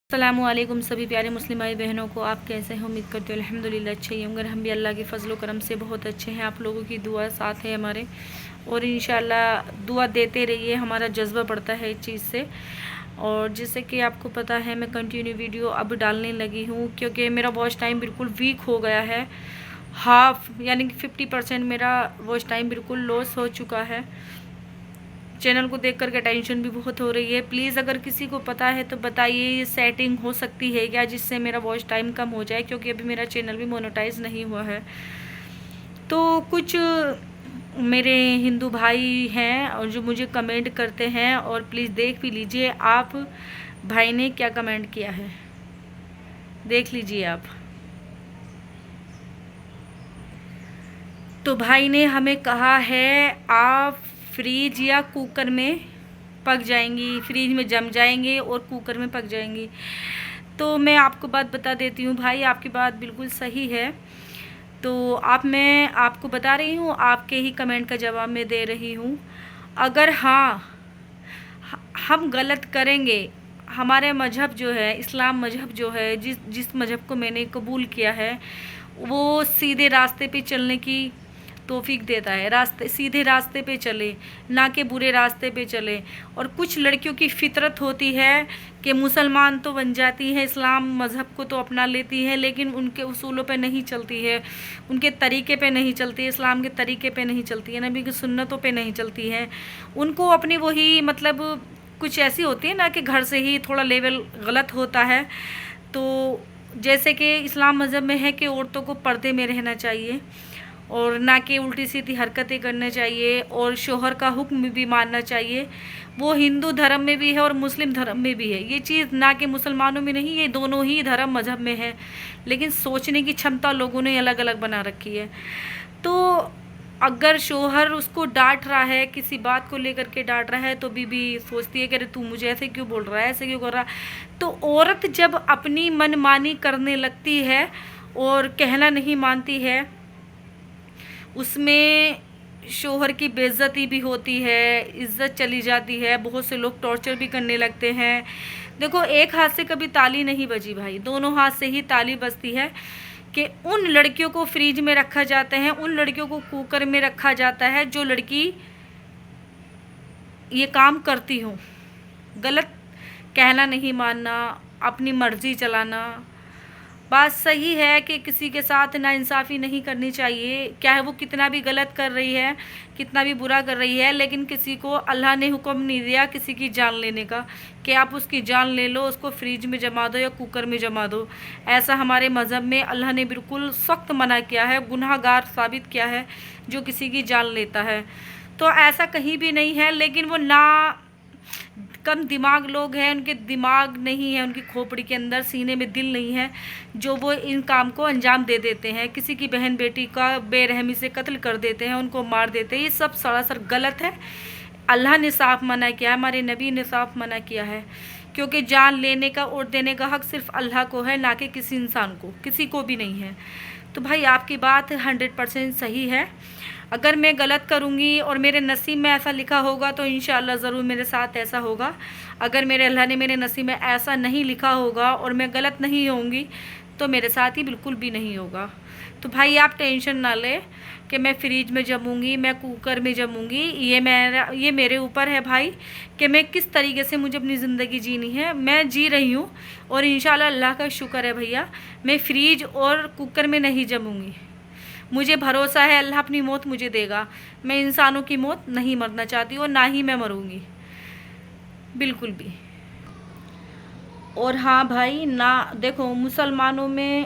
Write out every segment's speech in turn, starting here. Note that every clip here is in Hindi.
अस्सलामुअलैकुम सभी प्यारे मुस्लिम भाई बहनों को। आप कैसे हैं? उम्मीद करते हो अल्हम्दुलिल्लाह अच्छे ही होंगे। हम भी अल्लाह के फजल करम से बहुत अच्छे हैं। आप लोगों की दुआ साथ है हमारे, और इंशाल्लाह दुआ देते रहिए, हमारा जज्बा बढ़ता है इस चीज़ से। और जैसे कि आपको पता है, मैं कंटिन्यू वीडियो अब डालने लगी हूँ क्योंकि मेरा वॉच टाइम बिल्कुल वीक हो गया है। हाफ यानी कि 50% मेरा वॉच टाइम बिल्कुल लॉस हो चुका है। चैनल को देख करके टेंशन भी बहुत हो रही है। प्लीज़ अगर किसी को पता है तो बताइए, ये सेटिंग हो सकती है क्या जिससे मेरा वॉच टाइम कम हो जाए, क्योंकि अभी मेरा चैनल भी मोनेटाइज नहीं हुआ है। तो कुछ मेरे हिंदू भाई हैं और जो मुझे कमेंट करते हैं, और प्लीज़ देख भी लीजिए आप भाई ने क्या कमेंट किया है, देख लीजिए आप। तो भाई ने हमें कहा है आप फ्रीज या कुकर में पक जाएंगी, फ्रीज में जम जाएंगे और कुकर में पक जाएंगी। तो मैं आपको बात बता देती हूँ भाई, आपकी बात बिल्कुल सही है। तो मैं आपको बता रही हूँ, आपके ही कमेंट का जवाब मैं दे रही हूँ। अगर हाँ हम गलत करेंगे, हमारे मज़हब जो है, इस्लाम मज़हब जो है, जिस मज़हब को मैंने कबूल किया है, वो सीधे रास्ते पे चलने की तौफीक देता है। सीधे रास्ते पे चले, ना कि बुरे रास्ते पे चले। और कुछ लड़कियों की फितरत होती है कि मुसलमान तो बन जाती है, इस्लाम मज़हब को तो अपना लेती है, लेकिन उनके उसूलों पे नहीं चलती है, उनके तरीके पे नहीं चलती है, इस्लाम के तरीके पे नहीं चलती है, नबी की सुन्नतों पे नहीं चलती है। उनको अपनी वही मतलब कुछ ऐसी होती है ना कि घर से ही थोड़ा लेवल गलत होता है। तो जैसे कि इस्लाम मज़हब में है कि औरतों को पर्दे में रहना चाहिए और ना कि उल्टी सीधी हरकतें करनी चाहिए, और शोहर का हुक्म भी मानना चाहिए। वो हिंदू धर्म में भी है और मुस्लिम धर्म में भी है ये चीज़, ना कि मुसलमानों में नहीं, ये दोनों ही धर्म मज़हब में है। लेकिन सोचने की क्षमता लोगों ने अलग अलग बना रखी है। तो अगर शोहर उसको डांट रहा है, किसी बात को लेकर के डांट रहा है, तो बीबी सोचती है कि अरे तू मुझे ऐसे क्यों बोल रहा है, ऐसे क्यों कर रहा है। तो औरत जब अपनी मनमानी करने लगती है और कहना नहीं मानती है, उसमें शोहर की बेइज्जती भी होती है, इज्जत चली जाती है, बहुत से लोग टॉर्चर भी करने लगते हैं। देखो, एक हाथ से कभी ताली नहीं बजी भाई, दोनों हाथ से ही ताली बजती है। कि उन लड़कियों को फ्रिज में रखा जाता है, उन लड़कियों को कुकर में रखा जाता है जो लड़की ये काम करती हो। गलत कहना नहीं मानना, अपनी मर्जी चलाना। बात सही है कि किसी के साथ नाइंसाफ़ी नहीं करनी चाहिए, क्या है वो कितना भी गलत कर रही है, कितना भी बुरा कर रही है, लेकिन किसी को अल्लाह ने हुक्म नहीं दिया किसी की जान लेने का कि आप उसकी जान ले लो, उसको फ्रिज में जमा दो या कुकर में जमा दो। ऐसा हमारे मज़हब में अल्लाह ने बिल्कुल सख्त मना किया है, गुनाहगार साबित किया है जो किसी की जान लेता है। तो ऐसा कहीं भी नहीं है, लेकिन वो ना कम दिमाग लोग हैं, उनके दिमाग नहीं है, उनकी खोपड़ी के अंदर, सीने में दिल नहीं है, जो वो इन काम को अंजाम दे देते हैं। किसी की बहन बेटी का बेरहमी से कत्ल कर देते हैं, उनको मार देते हैं। ये सब सरासर गलत है। अल्लाह ने साफ मना किया है, हमारे नबी ने साफ मना किया है, क्योंकि जान लेने का और देने का हक सिर्फ अल्लाह को है, ना कि किसी इंसान को, किसी को भी नहीं है। तो भाई आपकी बात 100% सही है। अगर मैं गलत करूँगी और मेरे नसीब में ऐसा लिखा होगा तो इंशाअल्लाह ज़रूर मेरे साथ ऐसा होगा। अगर मेरे अल्लाह ने मेरे नसीब में ऐसा नहीं लिखा होगा और मैं गलत नहीं होंगी, तो मेरे साथ ही बिल्कुल भी नहीं होगा। तो भाई आप टेंशन ना लें कि मैं फ्रिज में जमूँगी, मैं कुकर में जमूँगी। ये मेरे ऊपर है भाई कि मैं किस तरीके से मुझे अपनी ज़िंदगी जीनी है। मैं जी रही हूँ और इंशाअल्लाह अल्लाह का शुक्र है भैया, मैं फ्रिज और कुकर में नहीं जमूँगी। मुझे भरोसा है अल्लाह अपनी मौत मुझे देगा। मैं इंसानों की मौत नहीं मरना चाहती और ना ही मैं मरूँगी, बिल्कुल भी। और हाँ भाई, ना देखो, मुसलमानों में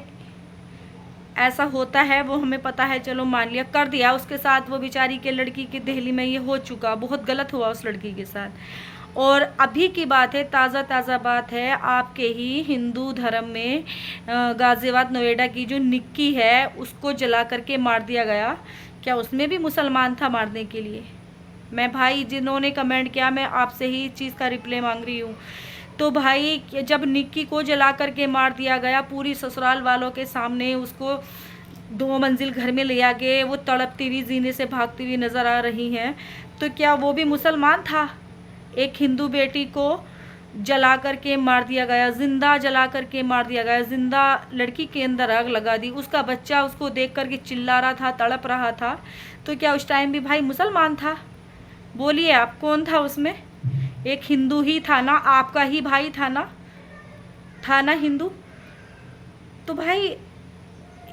ऐसा होता है, वो हमें पता है, चलो मान लिया, कर दिया उसके साथ, वो बेचारी के लड़की की दिल्ली में ये हो चुका, बहुत गलत हुआ उस लड़की के साथ। और अभी की बात है, ताज़ा बात है, आपके ही हिंदू धर्म में गाज़ियाबाद नोएडा की जो निक्की है, उसको जला करके मार दिया गया। क्या उसमें भी मुसलमान था मारने के लिए? मैं भाई, जिन्होंने कमेंट किया, मैं आपसे ही इस चीज़ का रिप्लाई मांग रही हूँ। तो भाई, जब निक्की को जला करके मार दिया गया पूरी ससुराल वालों के सामने, उसको 2 मंजिल घर में ले आ गए, वो तड़पती हुई जीने से भागती हुई नज़र आ रही हैं, तो क्या वो भी मुसलमान था? एक हिंदू बेटी को जला करके मार दिया गया, जिंदा जला करके मार दिया गया, जिंदा लड़की के अंदर आग लगा दी। उसका बच्चा उसको देख करके चिल्ला रहा था, तड़प रहा था। तो क्या उस टाइम भी भाई मुसलमान था? बोलिए आप, कौन था उसमें? एक हिंदू ही था ना, आपका ही भाई था ना हिंदू। तो भाई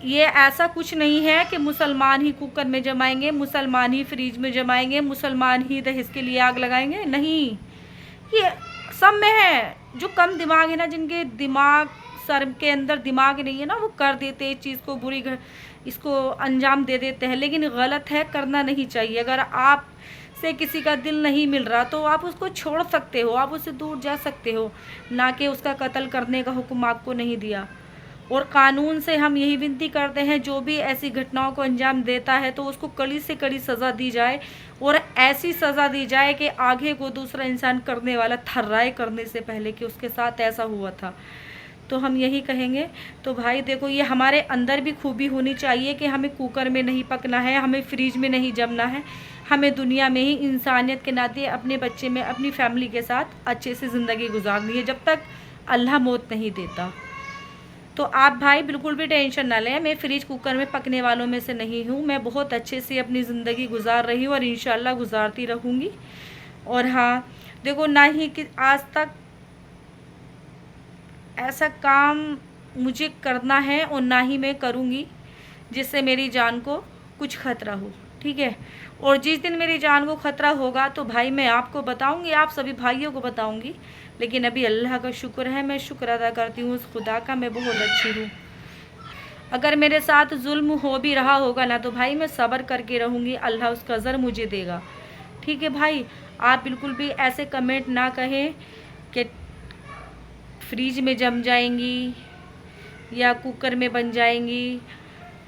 ये ऐसा कुछ नहीं है कि मुसलमान ही कुकर में जमाएंगे, मुसलमान ही फ्रिज में जमाएंगे, मुसलमान ही दहेज के लिए आग लगाएंगे। नहीं, ये सब में है। जो कम दिमाग है ना, जिनके दिमाग सर के अंदर दिमाग नहीं है ना, वो कर देते इस चीज़ को, इसको अंजाम दे देते हैं। लेकिन गलत है, करना नहीं चाहिए। अगर आप से किसी का दिल नहीं मिल रहा तो आप उसको छोड़ सकते हो, आप उससे दूर जा सकते हो, ना कि उसका कत्ल करने का हुक्म आपको नहीं दिया। और कानून से हम यही विनती करते हैं, जो भी ऐसी घटनाओं को अंजाम देता है तो उसको कड़ी से कड़ी सज़ा दी जाए, और ऐसी सज़ा दी जाए कि आगे को दूसरा इंसान करने वाला थर्राए करने से पहले कि उसके साथ ऐसा हुआ था। तो हम यही कहेंगे। तो भाई देखो, ये हमारे अंदर भी खूबी होनी चाहिए कि हमें कुकर में नहीं पकना है, हमें फ्रिज में नहीं जमना है। हमें दुनिया में ही इंसानियत के नाते अपने बच्चे में, अपनी फैमिली के साथ अच्छे से ज़िंदगी गुजारनी है, जब तक अल्लाह मौत नहीं देता। तो आप भाई बिल्कुल भी टेंशन ना लें, मैं फ्रिज कुकर में पकने वालों में से नहीं हूँ। मैं बहुत अच्छे से अपनी ज़िंदगी गुजार रही हूँ और इंशाल्लाह गुजारती रहूँगी। और हाँ देखो, ना ही कि आज तक ऐसा काम मुझे करना है और ना ही मैं करूँगी जिससे मेरी जान को कुछ खतरा हो, ठीक है। और जिस दिन मेरी जान को खतरा होगा तो भाई मैं आपको बताऊँगी, आप सभी भाइयों को बताऊँगी। लेकिन अभी अल्लाह का शुक्र है, मैं शुक्र अदा करती हूँ उस खुदा का, मैं बहुत अच्छी हूँ। अगर मेरे साथ जुल्म हो भी रहा होगा ना तो भाई मैं सब्र करके रहूँगी, अल्लाह उसका अज़र मुझे देगा, ठीक है भाई। आप बिल्कुल भी ऐसे कमेंट ना कहें कि फ्रिज में जम जाएंगी या कुकर में बन जाएंगी,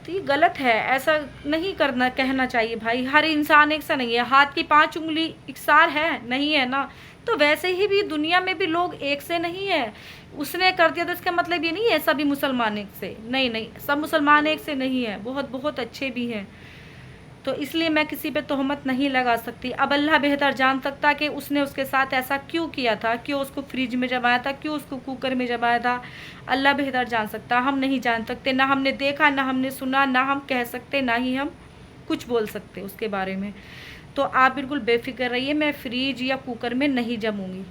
तो ये गलत है। ऐसा नहीं करना, कहना चाहिए भाई। हर इंसान एक सा नहीं है, हाथ की 5 उंगली इकसार है नहीं है ना। तो वैसे ही भी दुनिया में भी लोग एक से नहीं है। उसने कर दिया तो इसका मतलब ये नहीं है सभी मुसलमान एक से, नहीं, सब मुसलमान एक से नहीं है, बहुत बहुत अच्छे भी हैं। तो इसलिए मैं किसी पे तोहमत नहीं लगा सकती। अब अल्लाह बेहतर जान सकता कि उसने उसके साथ ऐसा क्यों किया था, क्यों उसको फ्रिज में जमाया था, क्यों उसको कुकर में जमाया था। अल्लाह बेहतर जान सकता, हम नहीं जान सकते। ना हमने देखा, ना हमने सुना, ना हम कह सकते, ना ही हम कुछ बोल सकते उसके बारे में। तो आप बिल्कुल बेफिक्र रहिए, मैं फ्रिज या कुकर में नहीं जमूँगी,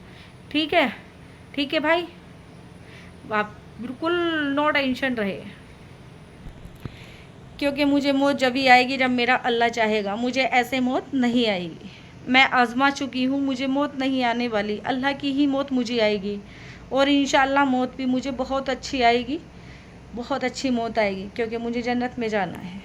ठीक है। ठीक है भाई, आप बिल्कुल नो टेंशन रहे, क्योंकि मुझे मौत जब ही आएगी जब मेरा अल्लाह चाहेगा। मुझे ऐसे मौत नहीं आएगी, मैं आजमा चुकी हूँ, मुझे मौत नहीं आने वाली, अल्लाह की ही मौत मुझे आएगी। और इंशाअल्लाह मौत भी मुझे बहुत अच्छी आएगी, बहुत अच्छी मौत आएगी, क्योंकि मुझे जन्नत में जाना है।